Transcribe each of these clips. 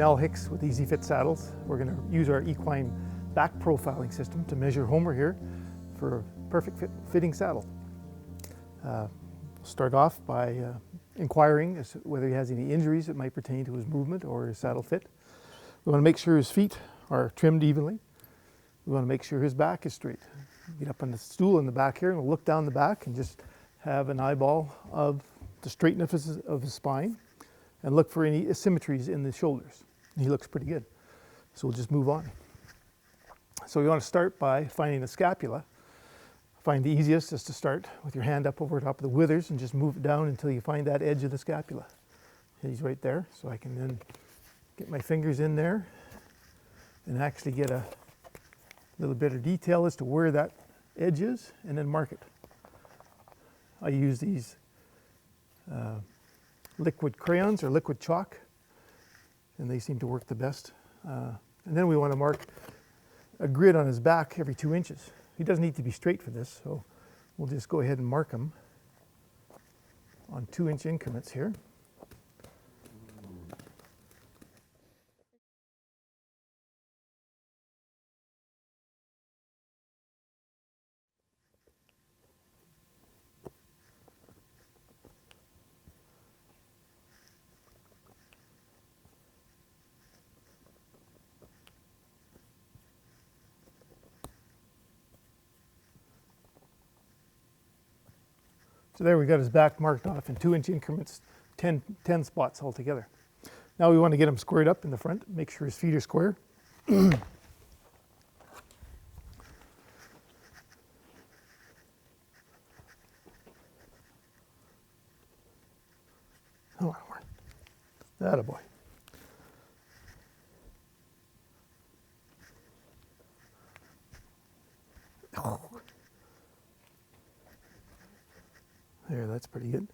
Al Hicks with Easy Fit Saddles. We're going to use our equine back profiling system to measure Homer here for a perfect fitting saddle. Start off by inquiring as to whether he has any injuries that might pertain to his movement or his saddle fit. We want to make sure his feet are trimmed evenly. We want to make sure his back is straight. Get up on the stool in the back here and we'll look down the back and just have an eyeball of the straightness of his spine and look for any asymmetries in the shoulders. He looks pretty good. So we'll just move on. So we want to start by finding the scapula. Find the easiest is to start with your hand up over top of the withers and just move it down until you find that edge of the scapula. He's right there, so I can then get my fingers in there and actually get a little bit of detail as to where that edge is and then mark it. I use these liquid crayons or liquid chalk, and they seem to work the best. And then we want to mark a grid on his back every 2 inches. He doesn't need to be straight for this, so we'll just go ahead and mark him on 2-inch increments here. So there we got his back marked off in 2-inch increments, 10 spots altogether. Now we want to get him squared up in the front, make sure his feet are square. Hold on, that a boy. Oh. There, that's pretty good.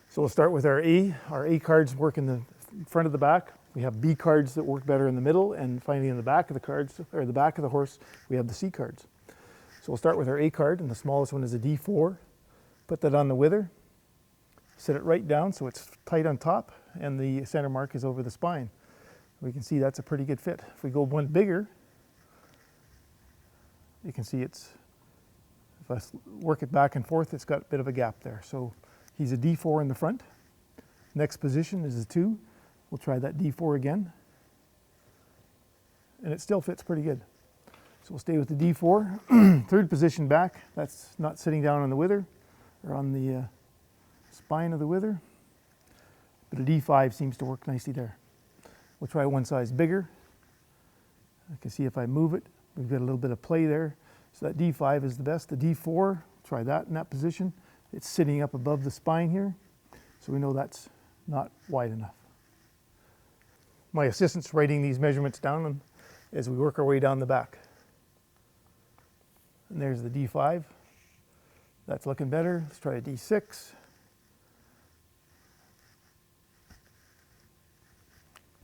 So we'll start with our A. Our A cards work in the front of the back. We have B cards that work better in the middle, and finally in the back of the cards, or the back of the horse, we have the C cards. So we'll start with our A card, and the smallest one is a D4. Put that on the wither, set it right down so it's tight on top, and the center mark is over the spine. We can see that's a pretty good fit. If we go one bigger, you can see it's, if I work it back and forth, it's got a bit of a gap there. So he's a D4 in the front. Next position is a 2. We'll try that D4 again. And it still fits pretty good. So we'll stay with the D4. Third position back, that's not sitting down on the wither or on the spine of the wither. But a D5 seems to work nicely there. We'll try one size bigger. I can see if I move it, we've got a little bit of play there. So that D5 is the best. The D4, try that in that position. It's sitting up above the spine here, so we know that's not wide enough. My assistant's writing these measurements down as we work our way down the back. And there's the D5. That's looking better. Let's try a D6.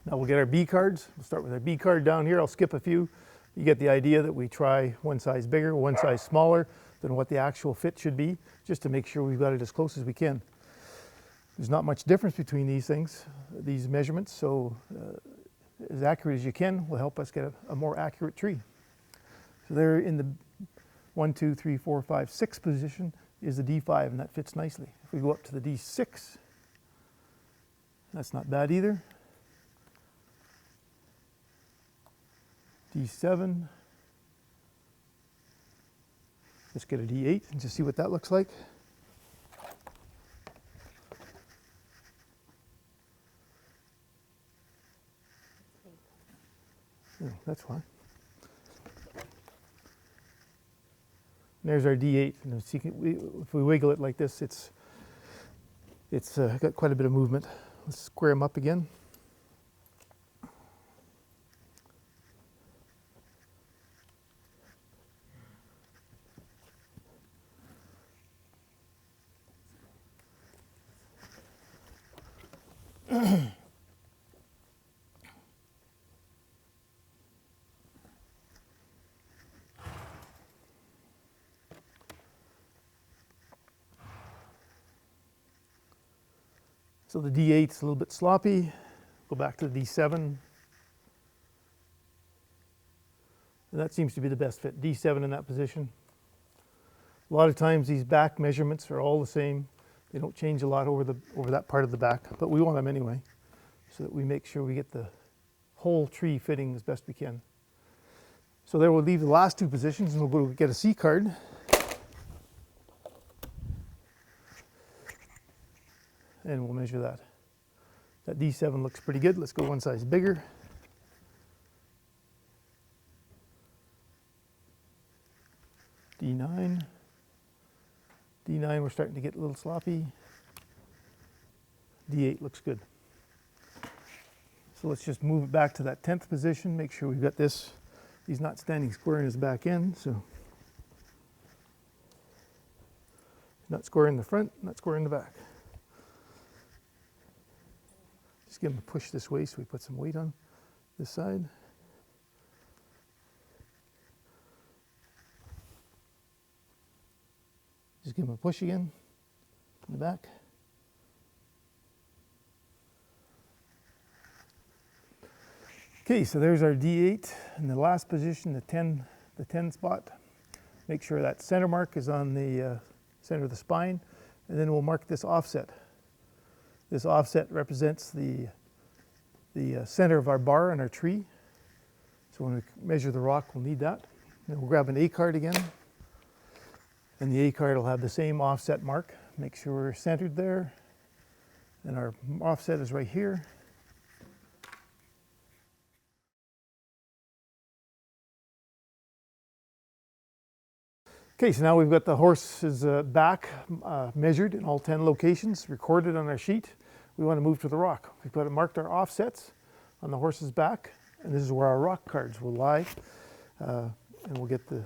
Now we'll get our B cards. We'll start with our B card down here. I'll skip a few. You get the idea that we try one size bigger, one size smaller than what the actual fit should be, just to make sure we've got it as close as we can. There's not much difference between these things, these measurements, so as accurate as you can will help us get a more accurate tree. So there in the 1, 2, 3, 4, 5, 6 position is the D5, and that fits nicely. If we go up to the D6, that's not bad either. D7. Let's get a D8 and just see what that looks like. Yeah, that's fine. There's our D8. And if we wiggle it like this, it's got quite a bit of movement. Let's square them up again. So the D8's a little bit sloppy. Go back to the D7. And that seems to be the best fit, D7 in that position. A lot of times these back measurements are all the same. They don't change a lot over that part of the back, but we want them anyway, so that we make sure we get the whole tree fitting as best we can. So there we'll leave the last two positions and we'll go get a C card. And we'll measure that. That D7 looks pretty good. Let's go one size bigger. D9. D9, we're starting to get a little sloppy. D8 looks good. So let's just move it back to that 10th position. Make sure we've got this. He's not standing square in his back end, so not square in the front, not square in the back. Just give him a push this way so we put some weight on this side. Just give him a push again in the back. Okay, so there's our D8 in the last position, the 10 spot. Make sure that center mark is on the center of the spine, and then we'll mark this offset. This offset represents the center of our bar and our tree. So when we measure the rock, we'll need that. Then we'll grab an A card again, and the A card will have the same offset mark. Make sure we're centered there, and our offset is right here. Okay, so now we've got the horse's back measured in all 10 locations, recorded on our sheet. We want to move to the rock. We've got it marked our offsets on the horse's back, and this is where our rock cards will lie, and we'll get the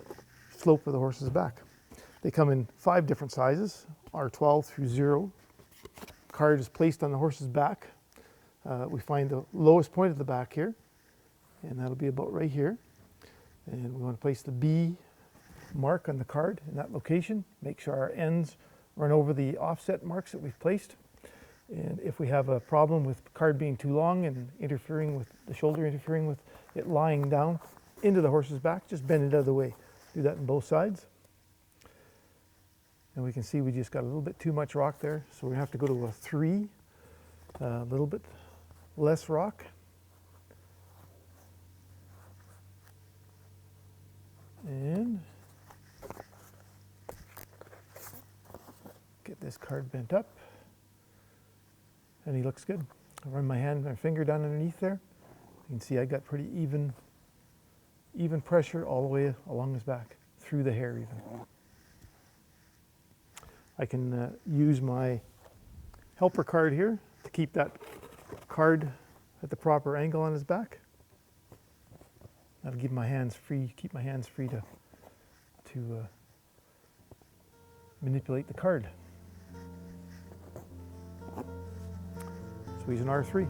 slope of the horse's back. They come in 5 different sizes, R12 through 0. Card is placed on the horse's back. We find the lowest point of the back here, and that'll be about right here. And we want to place the B mark on the card in that location. Make sure our ends run over the offset marks that we've placed. And if we have a problem with the card being too long and interfering with the shoulder, interfering with it lying down into the horse's back, just bend it out of the way. Do that on both sides. And we can see we just got a little bit too much rock there, so we have to go to a 3, a little bit less rock. And get this card bent up, and he looks good. I run my finger down underneath there. You can see I got pretty even pressure all the way along his back, through the hair even. I can use my helper card here to keep that card at the proper angle on his back. That'll keep my hands free to manipulate the card. So he's an R3.